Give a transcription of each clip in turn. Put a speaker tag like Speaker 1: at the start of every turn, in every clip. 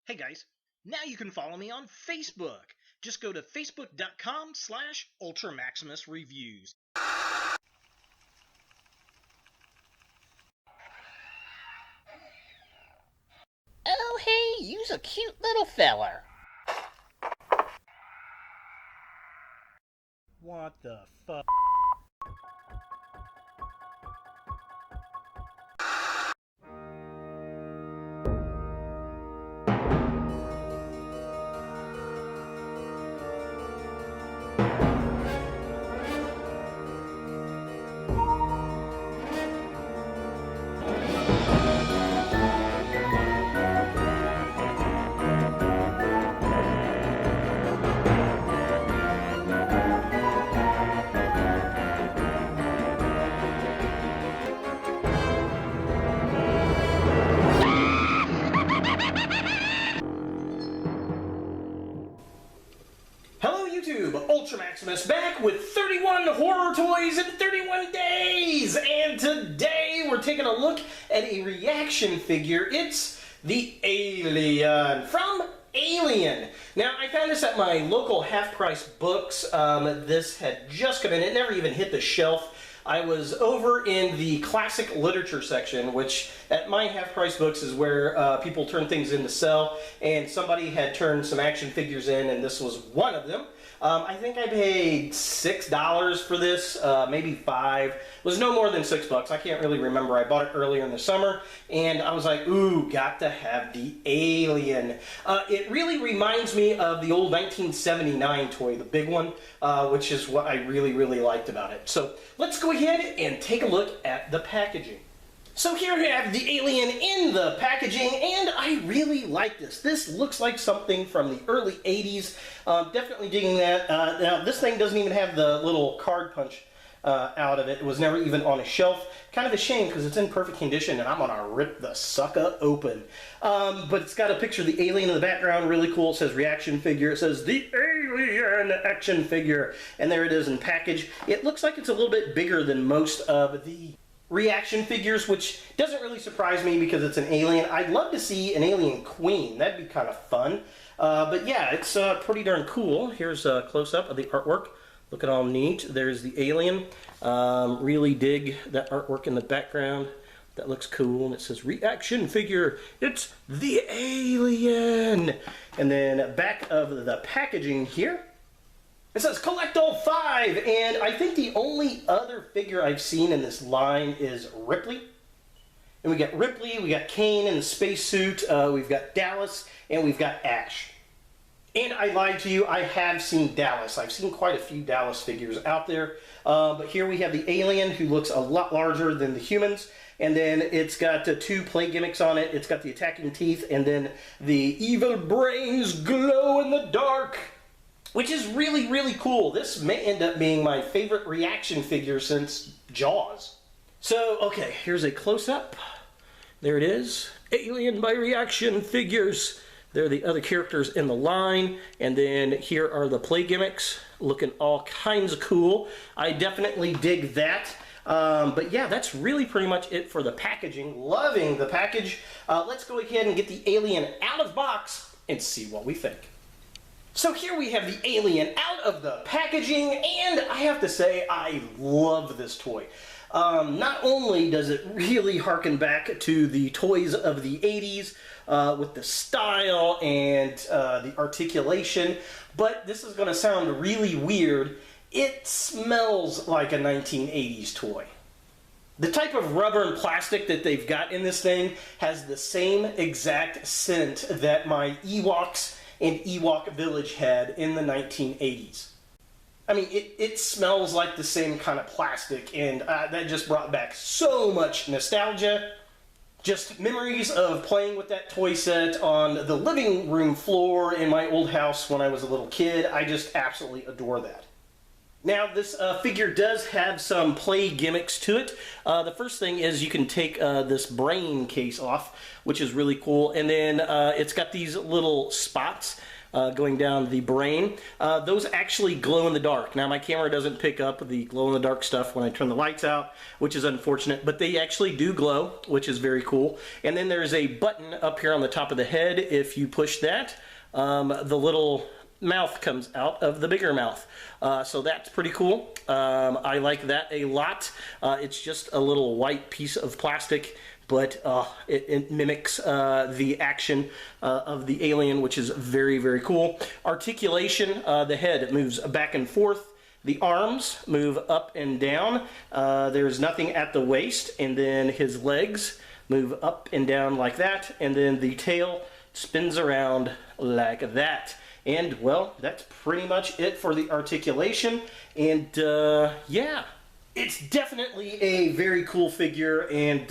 Speaker 1: Hey guys, now you can follow me on Facebook. Just go to facebook.com/UltraMaximusReviews.
Speaker 2: Oh, hey, you's a cute little feller.
Speaker 1: What the fuck? Hello YouTube, Ultra Maximus back with 31 horror toys in 31 days! And today we're taking a look at a reaction figure. It's the Alien from Alien. Now, I found this at my local half-price books. This had just come in. It never even hit the shelf. I was over in the classic literature section, which at my half-price books is where people turn things in to sell, and somebody had turned some action figures in, and this was one of them. I think I paid $6 for this, maybe $5. It was no more than $6. I can't really remember. I bought it earlier in the summer, and I was like, ooh, got to have the Alien. It really reminds me of the old 1979 toy, the big one, which is what I really, really liked about it. So let's go ahead and take a look at the packaging. So here we have the Alien in the packaging, and I really like this. This looks like something from the early 80s. Definitely digging that. Now, this thing doesn't even have the little card punch out of it. It was never even on a shelf. Kind of a shame because it's in perfect condition, and I'm going to rip the sucker open. But it's got a picture of the Alien in the background. Really cool. It says reaction figure. It says the Alien action figure. And there it is in package. It looks like it's a little bit bigger than most of the reaction figures, which doesn't really surprise me because it's an alien. I'd love to see an alien queen. That'd be kind of fun. But yeah, it's pretty darn cool. Here's a close-up of the artwork. Looking all neat. There's the alien. Really dig that artwork in the background. That looks cool. And it says reaction figure. It's the Alien. And then back of the packaging here, it says Collect All 5, and I think the only other figure I've seen in this line is Ripley. And we got Ripley, we got Kane in the spacesuit, we've got Dallas, and we've got Ash. And I lied to you, I have seen Dallas. I've seen quite a few Dallas figures out there. But here we have the Alien, who looks a lot larger than the humans. And then it's got two play gimmicks on it. It's got the attacking teeth, and then the evil brains glow in the dark, which is really, really cool. This may end up being my favorite reaction figure since Jaws. So, okay, here's a close-up. There it is. Alien by Reaction Figures. There are the other characters in the line. And then here are the play gimmicks. Looking all kinds of cool. I definitely dig that. But yeah, that's really pretty much it for the packaging. Loving the package. Let's go ahead and get the Alien out of box and see what we think. So here we have the Alien out of the packaging, and I have to say, I love this toy. Not only does it really harken back to the toys of the 80s with the style and the articulation, but this is going to sound really weird. It smells like a 1980s toy. The type of rubber and plastic that they've got in this thing has the same exact scent that my Ewoks and Ewok Village had in the 1980s. I mean, it smells like the same kind of plastic, and that just brought back so much nostalgia. Just memories of playing with that toy set on the living room floor in my old house when I was a little kid. I just absolutely adore that. Now, this figure does have some play gimmicks to it. The first thing is you can take this brain case off, which is really cool. And then it's got these little spots going down the brain. Those actually glow in the dark. Now my camera doesn't pick up the glow in the dark stuff when I turn the lights out, which is unfortunate, but they actually do glow, which is very cool. And then there's a button up here on the top of the head. If you push that, the little mouth comes out of the bigger mouth. So that's pretty cool. I like that a lot. It's just a little white piece of plastic, but it mimics the action of the alien, which is very, very cool. Articulation, the head moves back and forth. The arms move up and down. There's nothing at the waist, and then his legs move up and down like that, and then the tail spins around like that. And, well, that's pretty much it for the articulation. And, yeah, it's definitely a very cool figure. And,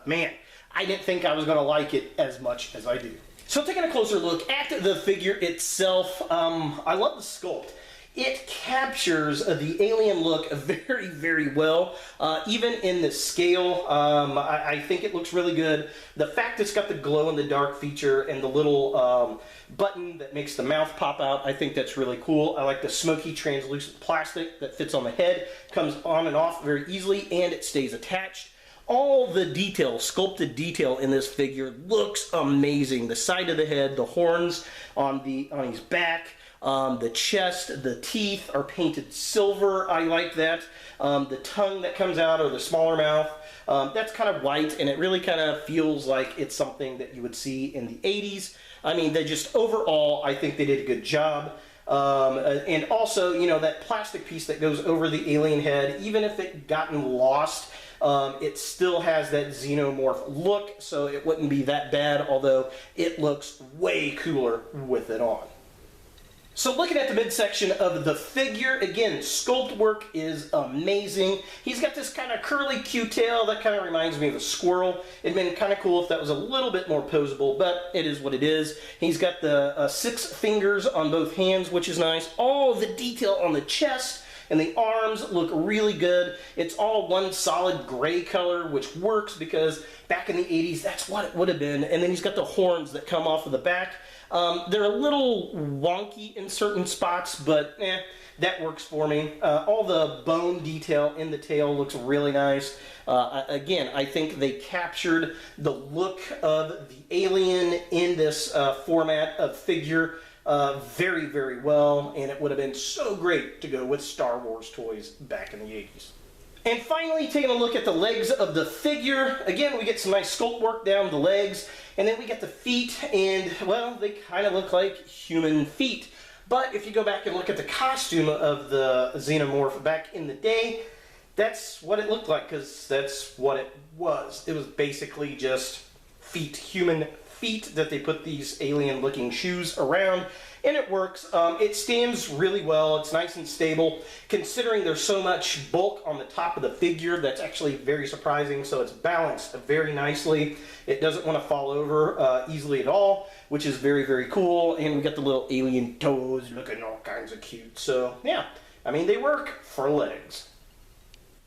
Speaker 1: man, I didn't think I was going to like it as much as I do. So taking a closer look at the figure itself, I love the sculpt. It captures the alien look very, very well, even in the scale. I think it looks really good. The fact it's got the glow-in-the-dark feature and the little button that makes the mouth pop out, I think that's really cool. I like the smoky, translucent plastic that fits on the head, comes on and off very easily, and it stays attached. All the detail, sculpted detail in this figure looks amazing. The side of the head, the horns on his back, the chest, the teeth are painted silver. I like that. The tongue that comes out, or the smaller mouth, that's kind of white, and it really kind of feels like it's something that you would see in the 80s. I mean, they just, overall, I think they did a good job. And also, you know, that plastic piece that goes over the alien head, even if it gotten lost, it still has that Xenomorph look, so it wouldn't be that bad, although it looks way cooler with it on. So looking at the midsection of the figure, again, sculpt work is amazing. He's got this kind of curly Q-tail that kind of reminds me of a squirrel. It'd been kind of cool if that was a little bit more posable, but it is what it is. He's got the 6 fingers on both hands, which is nice. All the detail on the chest and the arms look really good. It's all one solid gray color, which works because back in the 80s, that's what it would have been. And then he's got the horns that come off of the back. They're a little wonky in certain spots, but that works for me. All the bone detail in the tail looks really nice. Again, I think they captured the look of the alien in this format of figure very, very well, and it would have been so great to go with Star Wars toys back in the 80s. And finally, taking a look at the legs of the figure. Again, we get some nice sculpt work down the legs, and then we get the feet, and, well, they kind of look like human feet. But if you go back and look at the costume of the Xenomorph back in the day, that's what it looked like, because that's what it was. It was basically just feet, human feet that they put these alien-looking shoes around, and it works. It stands really well. It's nice and stable. Considering there's so much bulk on the top of the figure, that's actually very surprising, so it's balanced very nicely. It doesn't want to fall over easily at all, which is very, very cool, and we got the little alien toes looking all kinds of cute. So, yeah, I mean, they work for legs.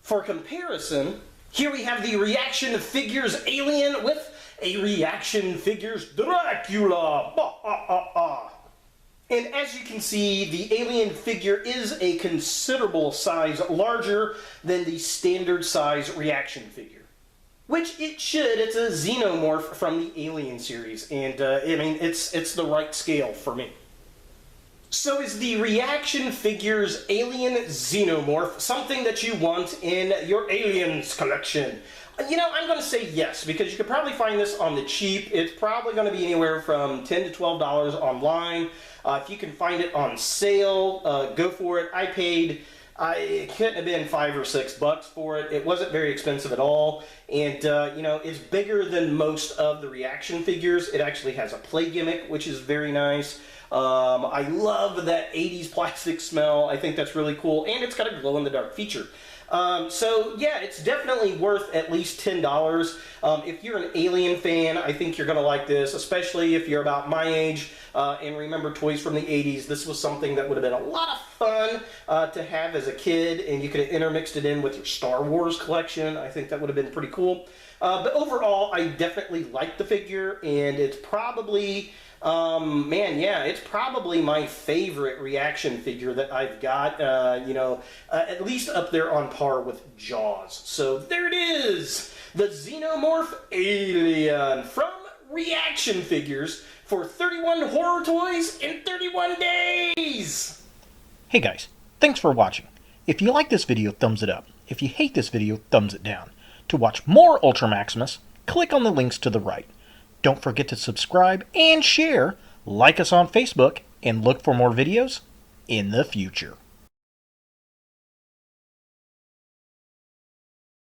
Speaker 1: For comparison, here we have the Reaction Figures Alien with a Reaction Figures Dracula. And as you can see, the alien figure is a considerable size larger than the standard size Reaction figure. Which it should. It's a Xenomorph from the Alien series, and I mean, it's the right scale for me. So is the Reaction Figures Alien Xenomorph something that you want in your Aliens collection? You know, I'm going to say yes, because you could probably find this on the cheap. It's probably going to be anywhere from $10 to $12 online. If you can find it on sale, go for it. It couldn't have been $5 or $6 for it. It wasn't very expensive at all. And, you know, it's bigger than most of the Reaction figures. It actually has a play gimmick, which is very nice. I love that 80s plastic smell. I think that's really cool. And it's got a glow-in-the-dark feature. So yeah, it's definitely worth at least $10. If you're an Alien fan, I think you're going to like this, especially if you're about my age and remember toys from the 80s. This was something that would have been a lot of fun to have as a kid, and you could have intermixed it in with your Star Wars collection. I think that would have been pretty cool. But overall, I definitely like the figure, and it's probably Man, yeah, it's probably my favorite reaction figure that I've got, at least up there on par with Jaws. So there it is, the Xenomorph Alien from Reaction Figures for 31 horror toys in 31 days!
Speaker 3: Hey guys, thanks for watching. If you like this video, thumbs it up. If you hate this video, thumbs it down. To watch more Ultra Maximus, click on the links to the right. Don't forget to subscribe and share, like us on Facebook, and look for more videos in the future.